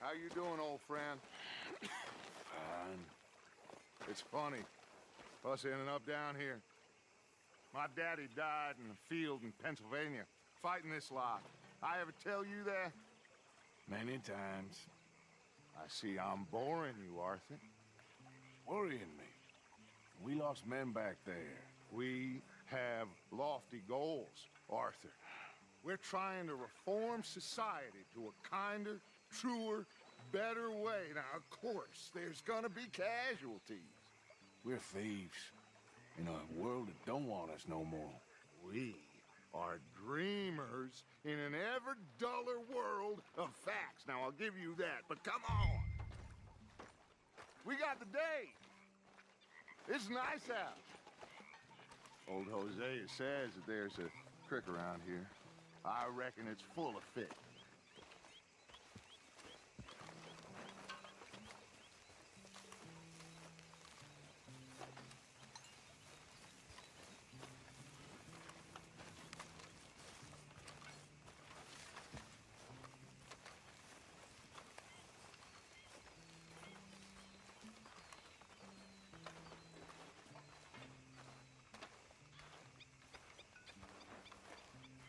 How you doing, old friend? Fine. It's funny, us ending up down here. My daddy died in a field in Pennsylvania, fighting this lot. I ever tell you that? Many times. I see I'm boring you, Arthur. Worrying me. We lost men back there. We have lofty goals, Arthur. We're trying to reform society to a kinder, truer, better way. Now, of course, there's gonna be casualties. We're thieves. In a world that don't want us no more. We are dreamers in an ever duller world of facts. Now, I'll give you that, but come on. We got the day. It's nice out. Old Hosea says that there's a creek around here. I reckon it's full of fish.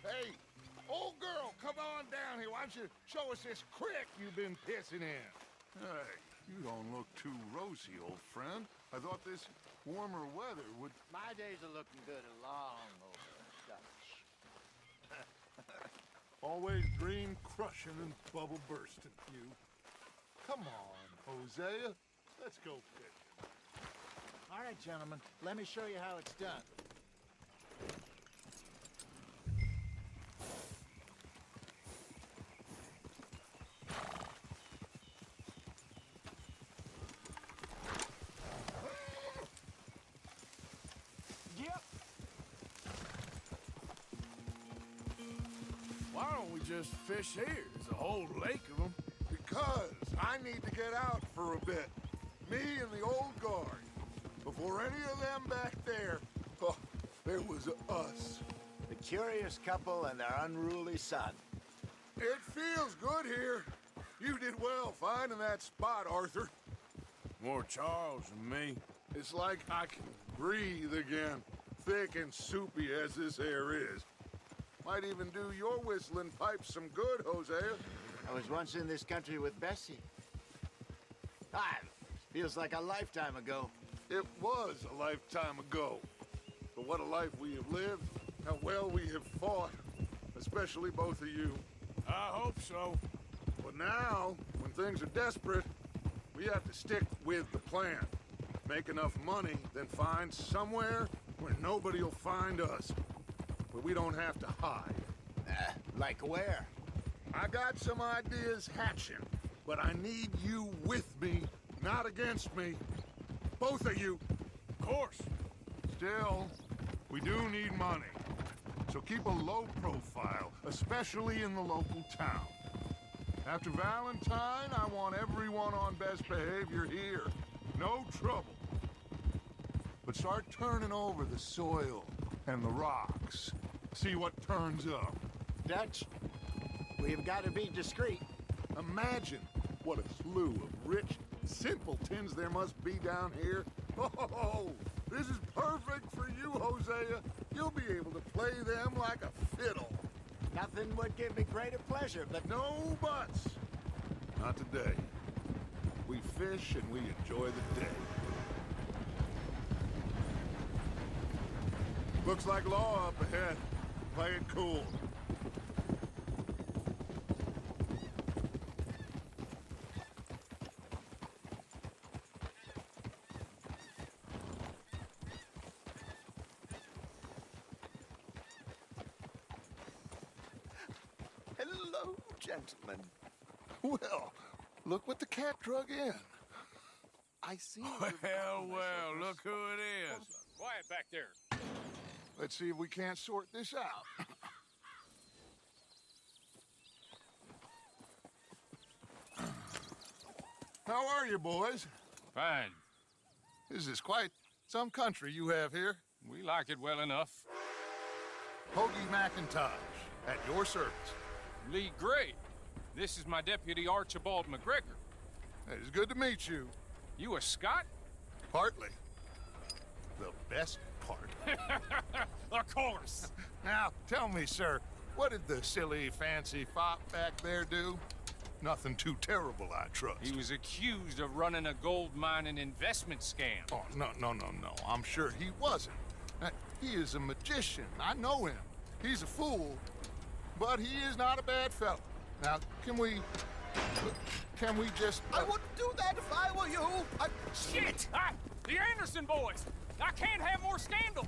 Hey, old girl, come on down here. Why don't you show us this creek you've been pissing in? Hey, you don't look too rosy, old friend. I thought this warmer weather would... My days are looking good and long over, Dutch. Always dream crushing and bubble bursting, you. Come on, Hosea. Let's go fishing. All right, gentlemen, let me show you how it's done. Yep. Why don't we just fish here? There's a whole lake of them. Because I need to get out for a bit. Me and the old guard. Before any of them back there, oh, there was us. The curious couple and their unruly son. It feels good here. You did well finding that spot, Arthur. More Charles than me. It's like I can breathe again, thick and soupy as this air is. Might even do your whistling pipes some good, Hosea. I was once in this country with Bessie. Feels like a lifetime ago. It was a lifetime ago. But what a life we have lived, how well we have fought, especially both of you. I hope so. But now, when things are desperate, we have to stick with the plan. Make enough money, then find somewhere where nobody will find us. Where we don't have to hide. Like where? I got some ideas hatching, but I need you with me, not against me. Both of you. Of course. Still, we do need money. So keep a low profile, especially in the local town. After Valentine, I want everyone on best behavior here. No trouble. But start turning over the soil and the rocks. See what turns up. Dutch, we've got to be discreet. Imagine what a slew of rich simpletons there must be down here. Oh, this is perfect for you, Hosea. You'll be able to play them like a fiddle. Nothing would give me greater pleasure, but No buts. Not today. We fish and we enjoy the day. Looks like law up ahead. Play it cool. hello, gentlemen. Well, look what the cat drug in. I see. Well, look who it is. Quiet back there. Let's see if we can't sort this out. How are you, boys? Fine. This is quite some country you have here. We like it well enough. Hoagie McIntosh, at your service. Lee Gray. This is my deputy, Archibald McGregor. It's good to meet you. You a Scot? Partly. The best part. Of course. Now, tell me, sir, what did the silly, fancy fop back there do? Nothing too terrible, I trust. He was accused of running a gold mining investment scam. Oh, no. I'm sure he wasn't. He is a magician. I know him. He's a fool, but he is not a bad fellow. Now, can we just... I wouldn't do that if I were you. Shit! The Anderson boys! I can't have more scandal!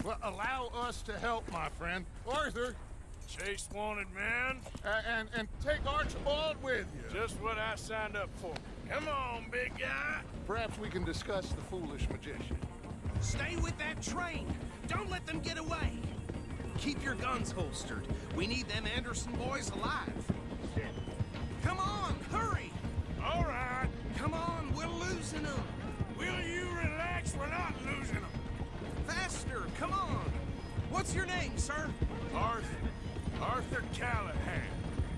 Well, allow us to help, my friend. Arthur, Chase wanted man. and take Archibald with you. Just what I signed up for. Come on, big guy. Perhaps we can discuss the foolish magician. Stay with that train. Don't let them get away. Keep your guns holstered. We need them Anderson boys alive. Come on, hurry! All right. Come on, we're losing them. Will you relax? We're not losing them. Faster, come on. What's your name, sir? Arthur Callahan.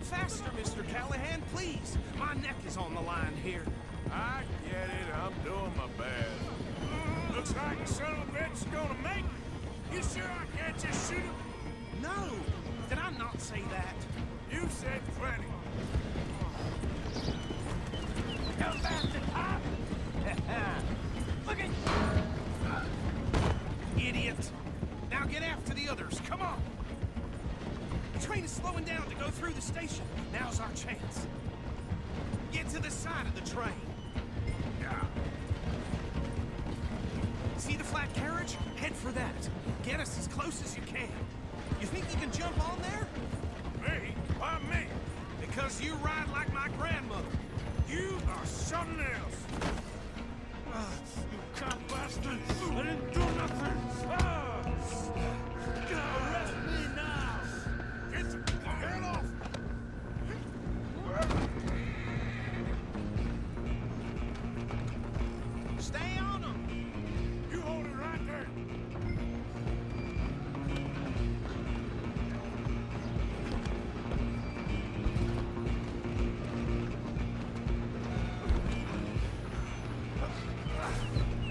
Faster, Mr. Callahan, please. My neck is on the line here. I get it. I'm doing my best. Looks like the son of a bitch is gonna make it. You sure I can't just shoot him? No, did I not say that? You said plenty. Go faster, Pop! Look at... Idiot! Now get after the others, come on! The train is slowing down to go through the station. Now's our chance. Get to the side of the train. Yeah. See the flat carriage? Head for that. Get us as close as you can. You think you can jump on there? Me? Why me? Because you ride like my grandmother. You are something else. You cop bastard! I didn't do nothing! Arrest me now! Get the hell off! Stay on them! You hold it right there!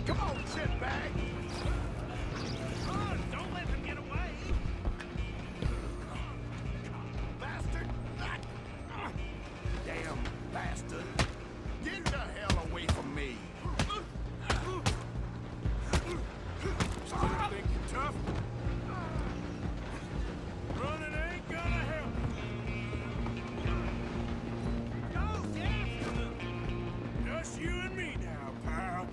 Come on, shitbag! Run! Don't let them get away! Bastard! Damn bastard! Get the hell away from me! Still think you're tough? Running ain't gonna help. Go! Get after them! Just you and me now, pal.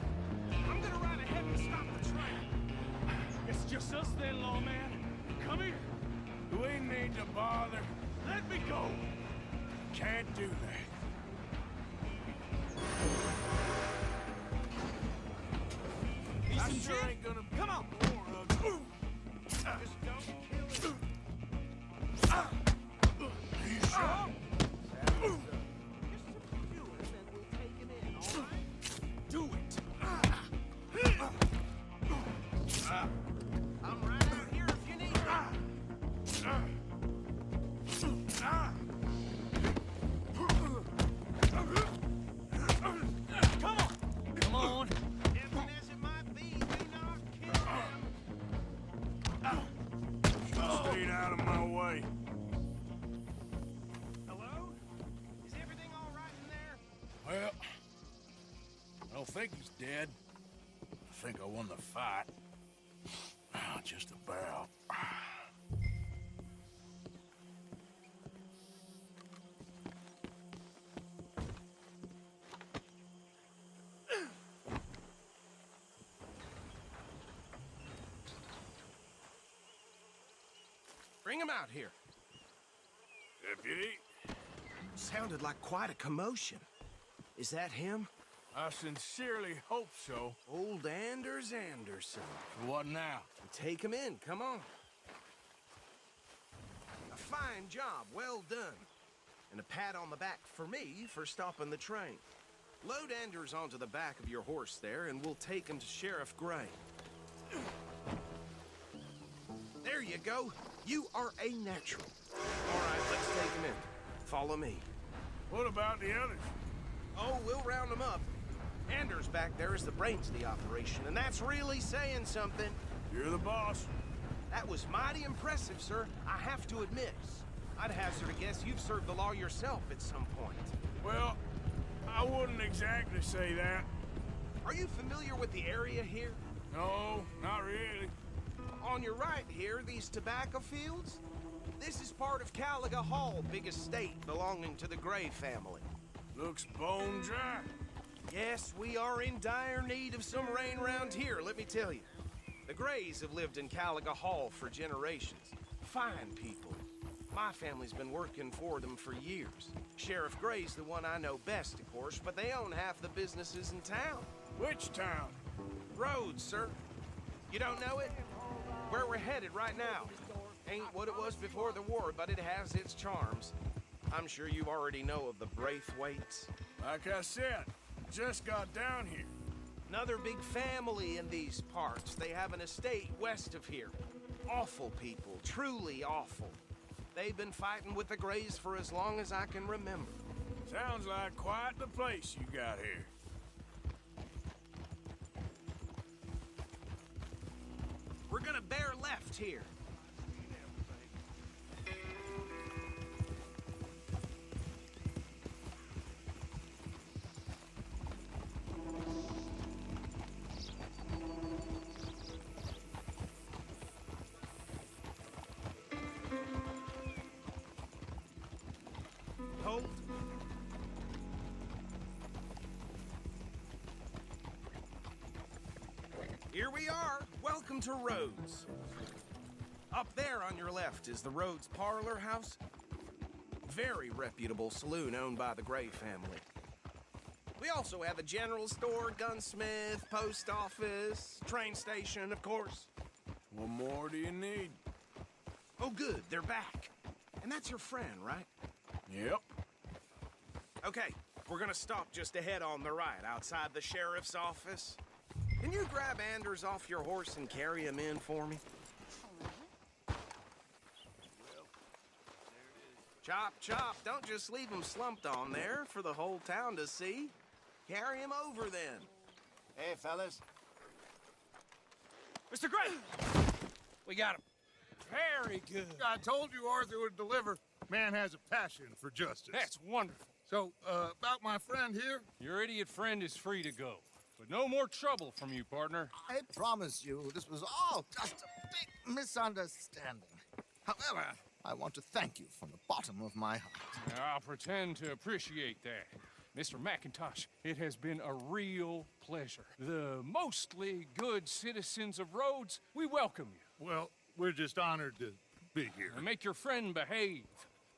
I'm gonna ride ahead and stop the train. It's just us then, lawman. Come here. We need to bother. Let me go. Can't do that. I Piece of sure shit. ain't gonna be Come on. more of you. Just don't kill him. You sure? Do it. I'm right out here if you need me. Come on. Different as it might be, do not kill him. Stayed out of my way. Hello? Is everything all right in there? Well, I don't think he's dead. I think I won the fight. Just about. Bring him out here. Deputy, Sounded like quite a commotion. Is that him? I sincerely hope so. Old Anders Anderson. What now? Take him in, come on. A fine job, well done. And a pat on the back for me for stopping the train. Load Anders onto the back of your horse there, and we'll take him to Sheriff Gray. There you go. You are a natural. All right, Let's take him in. Follow me. What about the others? Oh, we'll round them up. Anders back there is the brains of the operation, and that's really saying something. You're the boss. That was mighty impressive, sir. I have to admit. I'd hazard a guess you've served the law yourself at some point. Well, I wouldn't exactly say that. Are you familiar with the area here? No, not really. On your right here, these tobacco fields? This is part of Caliga Hall, big estate belonging to the Gray family. Looks bone dry. Yes, we are in dire need of some rain around here, let me tell you. The Grays have lived in Caliga Hall for generations. Fine people. My family's been working for them for years. Sheriff Gray's the one I know best, of course, but they own half the businesses in town. Which town? Rhodes, sir. You don't know it? Where we're headed right now. Ain't what it was before the war, but it has its charms. I'm sure you already know of the Braithwaites. Like I said, just got down here. Another big family in these parts. They have an estate west of here. Awful people, truly awful. They've been fighting with the Grays for as long as I can remember. Sounds like quite the place you got here. We're gonna bear left here. Hold. Here we are. Welcome to Rhodes. Up there on your left is the Rhodes Parlor House. Very reputable saloon owned by the Gray family. We also have a general store, gunsmith, post office, train station, of course. What more do you need? Oh, good, they're back. And that's your friend, right? Yep. Okay, we're gonna stop just ahead on the right, outside the sheriff's office. Can you grab Anders off your horse and carry him in for me? Chop, chop, don't just leave him slumped on there for the whole town to see. Carry him over then. Hey, fellas. Mr. Gray! We got him. Very good. I told you Arthur would deliver. Man has a passion for justice. That's wonderful. So, about my friend here? Your idiot friend is free to go. But no more trouble from you, partner. I promise you, this was all just a big misunderstanding. However, I want to thank you from the bottom of my heart. I'll pretend to appreciate that. Mr. McIntosh, it has been a real pleasure. The mostly good citizens of Rhodes, we welcome you. Well, we're just honored to be here. And make your friend behave.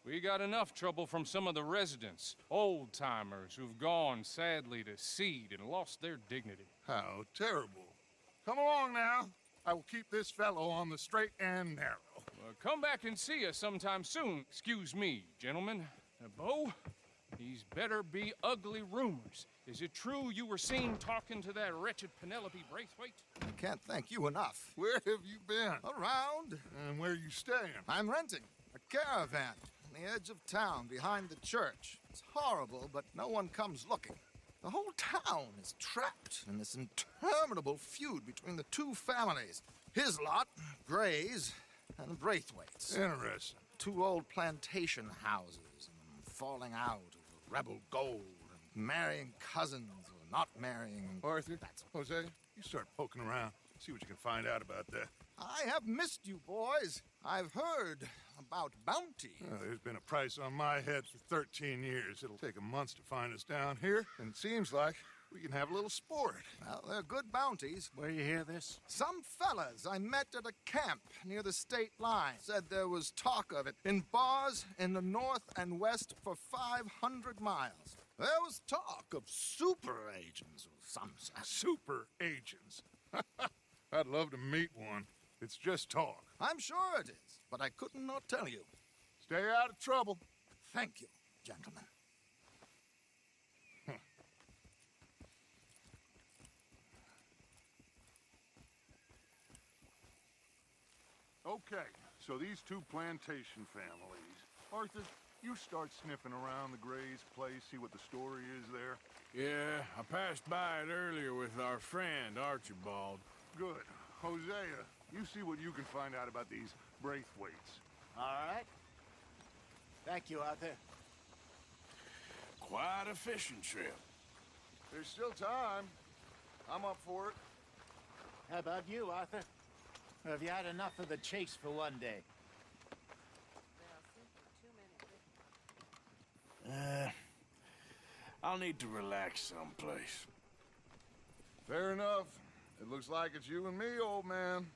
We got enough trouble from some of the residents, old-timers who've gone, sadly, to seed and lost their dignity. How terrible. Come along now. I will keep this fellow on the straight and narrow. Come back and see us sometime soon. Excuse me, gentlemen. Bo, these better be ugly rumors. Is it true you were seen talking to that wretched Penelope Braithwaite? I can't thank you enough. Where have you been? Around, And where you staying? I'm renting a caravan on the edge of town behind the church. It's horrible, but no one comes looking. The whole town is trapped in this interminable feud between the two families. His lot, Gray's, and Braithwaite's. Interesting. Two old plantation houses, and falling out over rebel gold, and marrying cousins or not marrying. Arthur, That's Jose, you start poking around. See what you can find out about that. I have missed you, boys. I've heard about bounty. There's been a price on my head for 13 years. It'll take a month to find us down here, and it seems like we can have a little sport. Well, they're good bounties. Where you hear this? Some fellas I met at a camp near the state line said there was talk of it in bars in the north and west for 500 miles. There was talk of super agents of some sort. Super agents. I'd love to meet one. It's just talk. I'm sure it is, but I couldn't not tell you. Stay out of trouble. Thank you, gentlemen. Okay, so these two plantation families, Arthur, you start sniffing around the Gray's place, see what the story is there. Yeah, I passed by it earlier with our friend, Archibald. Good. Hosea, you see what you can find out about these Braithwaites. All right. Thank you, Arthur. Quite a fishing trip. There's still time. I'm up for it. How about you, Arthur? Or have you had enough of the chase for one day? I'll need to relax someplace. Fair enough. It looks like it's you and me, old man.